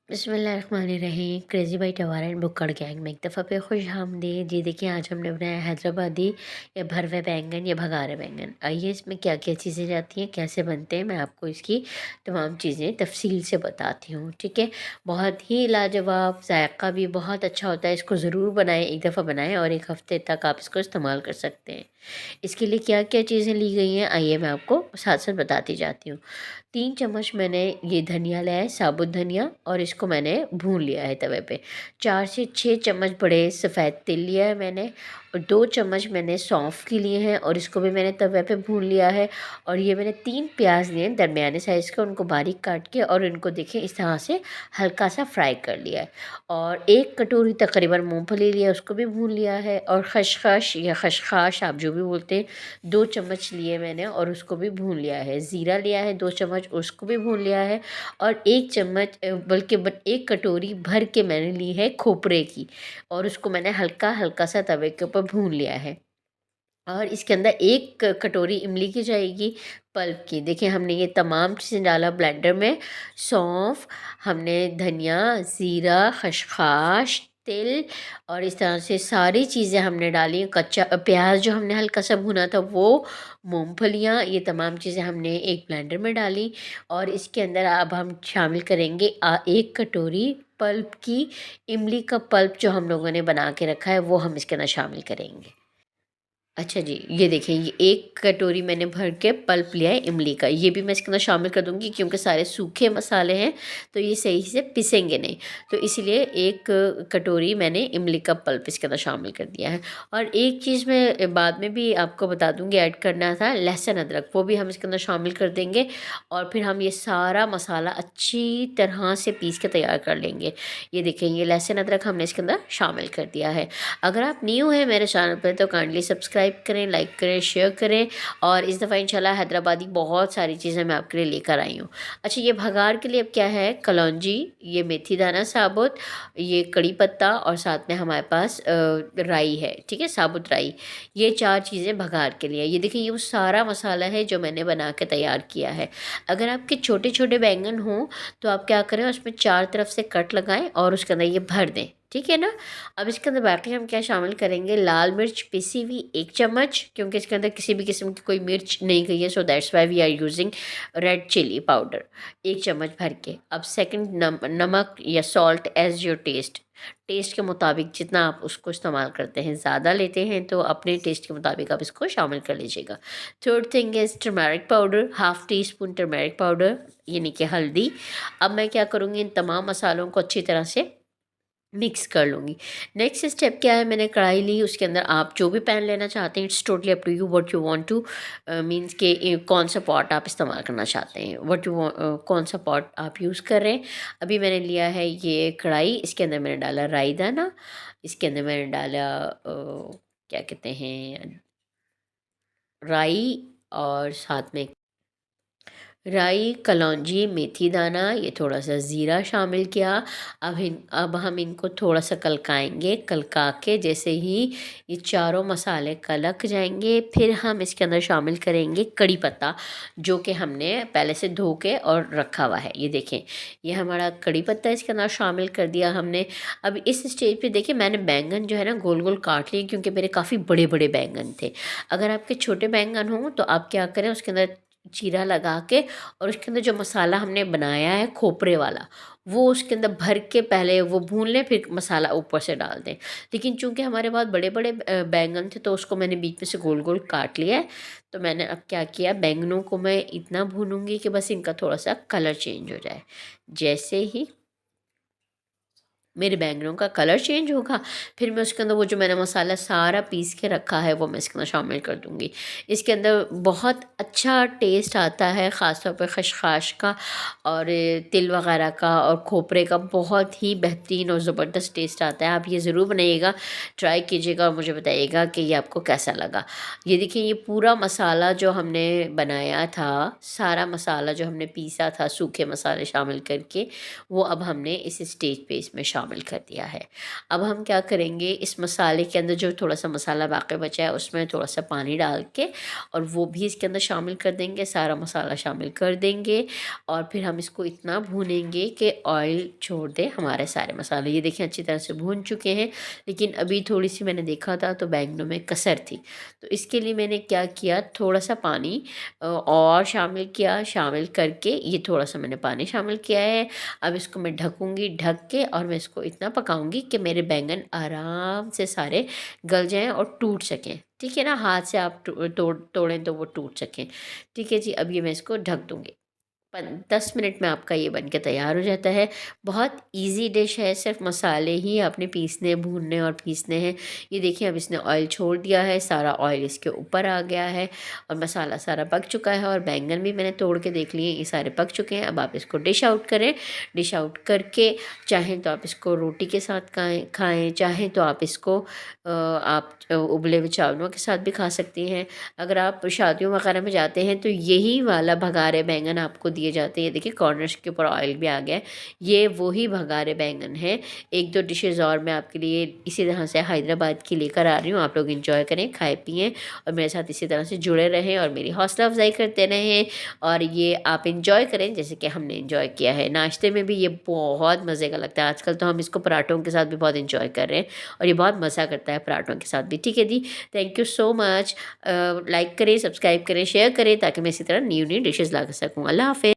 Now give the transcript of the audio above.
बिस्मिल्लाहिर्रहमानिर्रहीम। Crazy by टवारा and बुक्कड़ gang में एक दफ़ा पे खुश आमदीद। जी देखिए, आज हमने बनाया हैदराबादी या भरवे बैंगन या भगारे बैंगन। आइए इसमें क्या क्या चीज़ें जाती हैं, कैसे बनते हैं, मैं आपको इसकी तमाम चीज़ें तफसील से बताती हूँ। ठीक है, बहुत ही लाजवाब, जायका भी बहुत अच्छा होता है। इसको ज़रूर बनाएं, एक दफ़ा बनाएं और एक हफ़्ते तक आप इसको इस्तेमाल कर सकते हैं। इसके लिए क्या क्या चीज़ें ली गई हैं, आइए मैं आपको साथ साथ बताती जाती हूँ। 3 चम्मच मैंने ये धनिया लिया है, साबुत धनिया, और इसको मैंने भून लिया है तवे पे। 4 से 6 चम्मच बड़े सफ़ेद तिल लिया है मैंने, और 2 चम्मच मैंने सौंफ के लिए हैं और इसको भी मैंने तवे पे भून लिया है। और ये मैंने 3 प्याज लिए हैं दरमियाने साइज़ के, उनको बारीक काट के और इनको देखिए इस तरह से हल्का सा फ्राई कर लिया है। और 1 कटोरी तकरीबन मूँगफली लिया है, उसको भी भून लिया है। और खसखस या खसखाश आप जो भी बोलते हैं, 2 चम्मच लिए मैंने और उसको भी भून लिया है। ज़ीरा लिया है 2 चम्मच, उसको भी भून लिया है। और 1 चम्मच बल्कि 1 कटोरी भर के मैंने ली है खोपरे की, और उसको मैंने हल्का-हल्का सा तवे के ऊपर भून लिया है। और इसके अंदर 1 कटोरी इमली की जाएगी, पल्प की। देखिए, हमने ये तमाम चीज़ें डाला ब्लेंडर में। सौंफ, हमने धनिया, ज़ीरा, खसखस, तिल, और इस तरह से सारी चीज़ें हमने डाली। कच्चा प्याज जो हमने हल्का सा भुना था वो, मूँगफलियाँ, ये तमाम चीज़ें हमने एक ब्लेंडर में डाली। और इसके अंदर अब हम शामिल करेंगे 1 कटोरी पल्प की इमली का पल्प जो हम लोगों ने बना के रखा है, वो हम इसके अंदर शामिल करेंगे। अच्छा जी, ये देखिए, ये 1 कटोरी मैंने भर के पल्प लिया है इमली का। ये भी मैं इसके अंदर शामिल कर दूँगी क्योंकि सारे सूखे मसाले हैं, तो ये सही से पिसेंगे नहीं। तो इसीलिए 1 कटोरी मैंने इमली का पल्प इसके अंदर शामिल कर दिया है। और एक चीज़ मैं बाद में भी आपको बता दूँगी, ऐड करना था लहसुन अदरक, वो भी हम इसके अंदर शामिल कर देंगे। और फिर हम ये सारा मसाला अच्छी तरह से पीस के तैयार कर लेंगे। ये देखिए, ये लहसुन अदरक हमने इसके अंदर शामिल कर दिया है। अगर आप न्यू हैं मेरे चैनल पर तो काइंडली सब्सक्राइब करें, लाइक करें, शेयर करें। और इस दफ़ा इंशाल्लाह हैदराबादी बहुत सारी चीज़ें मैं आपके लिए लेकर आई हूँ। अच्छा, ये भगार के लिए अब क्या है, कलौंजी, ये मेथी दाना साबुत, ये कड़ी पत्ता, और साथ में हमारे पास राई है। ठीक है, साबुत राई। ये 4 चीज़ें भगार के लिए। ये देखिए, ये वो सारा मसाला है जो मैंने बना के तैयार किया है। अगर आपके छोटे छोटे बैंगन हों तो आप क्या करें, उसमें 4 तरफ से कट लगाएं और उसके अंदर ये भर दें। ठीक है ना। अब इसके अंदर बाकी हम क्या शामिल करेंगे, लाल मिर्च पिसी हुई 1 चम्मच, क्योंकि इसके अंदर किसी भी किस्म की कोई मिर्च नहीं गई है, so that's why we are using red chilli powder 1 चम्मच भर के। अब सेकंड, नमक या salt as your taste, taste के मुताबिक जितना आप उसको इस्तेमाल करते हैं, ज़्यादा लेते हैं तो अपने टेस्ट के मुताबिक आप इसको शामिल कर लीजिएगा। Third thing is turmeric powder, half tea spoon turmeric powder, यानी कि हल्दी। अब मैं क्या करूँगी, इन तमाम मसालों को अच्छी तरह से मिक्स कर लूँगी। नेक्स्ट स्टेप क्या है, मैंने कढ़ाई ली, उसके अंदर आप जो भी पैन लेना चाहते हैं, it's totally up to you what you want to, means के कौन सा पॉट आप इस्तेमाल करना चाहते हैं, व्हाट यू कौन सा पॉट आप यूज़ कर रहे हैं। अभी मैंने लिया है ये कढ़ाई, इसके अंदर मैंने डाला राई दाना, इसके अंदर मैंने डाला क्या कहते हैं, राई, और साथ में राई, कलौंजी, मेथी दाना, ये थोड़ा-सा ज़ीरा शामिल किया। अब हम इनको थोड़ा-सा कलकाएँगे, कलका के जैसे ही ये चारों मसाले कलक जाएँगे, फिर हम इसके अंदर शामिल करेंगे कड़ी पत्ता, जो कि हमने पहले से धो के और रखा हुआ है। ये देखें, ये हमारा कड़ी पत्ता इसके अंदर शामिल कर दिया हमने। अब इस स्टेज पे देखिए, मैंने बैंगन जो है ना गोल-गोल काट लिए, क्योंकि मेरे काफ़ी बड़े-बड़े बैंगन थे। अगर आपके छोटे बैंगन हों तो आप क्या करें, उसके अंदर चीरा लगा के और उसके अंदर जो मसाला हमने बनाया है खोपरे वाला, वो उसके अंदर भर के पहले वो भून लें, फिर मसाला ऊपर से डाल दें। लेकिन चूँकि हमारे पास बड़े-बड़े बैंगन थे तो उसको मैंने बीच में से गोल-गोल काट लिया है। तो मैंने अब क्या किया, बैंगनों को मैं इतना भूनूँगी कि बस इनका थोड़ा-सा कलर चेंज हो जाए। जैसे ही मेरे बैंगनों का कलर चेंज होगा, फिर मैं उसके अंदर वो जो मैंने मसाला सारा पीस के रखा है वो मैं इसके अंदर शामिल कर दूँगी। इसके अंदर बहुत अच्छा टेस्ट आता है, ख़ास तौर पे खसखस का और तिल वग़ैरह का और खोपरे का बहुत ही बेहतरीन और ज़बरदस्त टेस्ट आता है। आप ये ज़रूर बनाइएगा, ट्राई कीजिएगा और मुझे बताइएगा कि ये आपको कैसा लगा। ये देखिए, ये पूरा मसाला जो हमने बनाया था, सारा मसाला जो हमने पीसा था सूखे मसाले शामिल करके, वो अब हमने इस स्टेज पे इसमें शामिल कर दिया है। अब हम क्या करेंगे, इस मसाले के अंदर जो थोड़ा सा मसाला बाकी बचा है उसमें थोड़ा सा पानी डाल के और वो भी इसके अंदर शामिल कर देंगे, सारा मसाला शामिल कर देंगे और फिर हम इसको इतना भूनेंगे कि ऑयल छोड़ दे हमारे सारे मसाले। ये देखिए अच्छी तरह से भून चुके हैं, लेकिन अभी थोड़ी सी मैंने देखा था तो बैंगनों में कसर थी, तो इसके लिए मैंने क्या किया, थोड़ा सा पानी और शामिल किया। शामिल करके ये थोड़ा सा मैंने पानी शामिल किया है। अब इसको मैं ढकूँगी, ढक के और मैं इसको इतना पकाऊंगी कि मेरे बैंगन आराम से सारे गल जाएं और टूट सकें। ठीक है ना, हाथ से आप तोड़ें तो वो टूट सकें। ठीक है जी, अब ये मैं इसको ढक दूँगी। 10 मिनट में आपका ये बन के तैयार हो जाता है। बहुत इजी डिश है, सिर्फ मसाले ही आपने पीसने, भूनने और पीसने हैं। ये देखिए अब इसने ऑयल छोड़ दिया है, सारा ऑयल इसके ऊपर आ गया है और मसाला सारा पक चुका है और बैंगन भी मैंने तोड़ के देख लिए, ये सारे पक चुके हैं। अब आप इसको डिश आउट करें। डिश आउट करके चाहें तो आप इसको रोटी के साथ खाएँ, चाहें तो आप इसको आप उबले हुए चावलों के साथ भी खा सकती हैं। अगर आप शादियों वगैरह में जाते हैं तो यही वाला भगारे बैंगन आपको दिए जाते हैं। देखिए कॉर्नर्स के ऊपर ऑयल भी आ गया है, ये वही भगारे बैंगन है। एक दो डिशेज़ और मैं आपके लिए इसी तरह से हैदराबाद की लेकर आ रही हूँ। आप लोग इंजॉय करें, खाएं पिएँ और मेरे साथ इसी तरह से जुड़े रहें और मेरी हौसला अफजाई करते रहें और ये आप इंजॉय करें जैसे कि हमने इंजॉय किया है। नाश्ते में भी ये बहुत मज़े का लगता है। आजकल तो हम इसको पराठों के साथ भी बहुत इंजॉय कर रहे हैं और ये बहुत मज़ा करता है पराठों के साथ भी। ठीक है जी, thank you so much. Like करें, सब्सक्राइब करें, शेयर करें ताकि मैं इसी तरह न्यू न्यू डिशेज़ ला सकूँ। अल्लाह हाफ़िज़।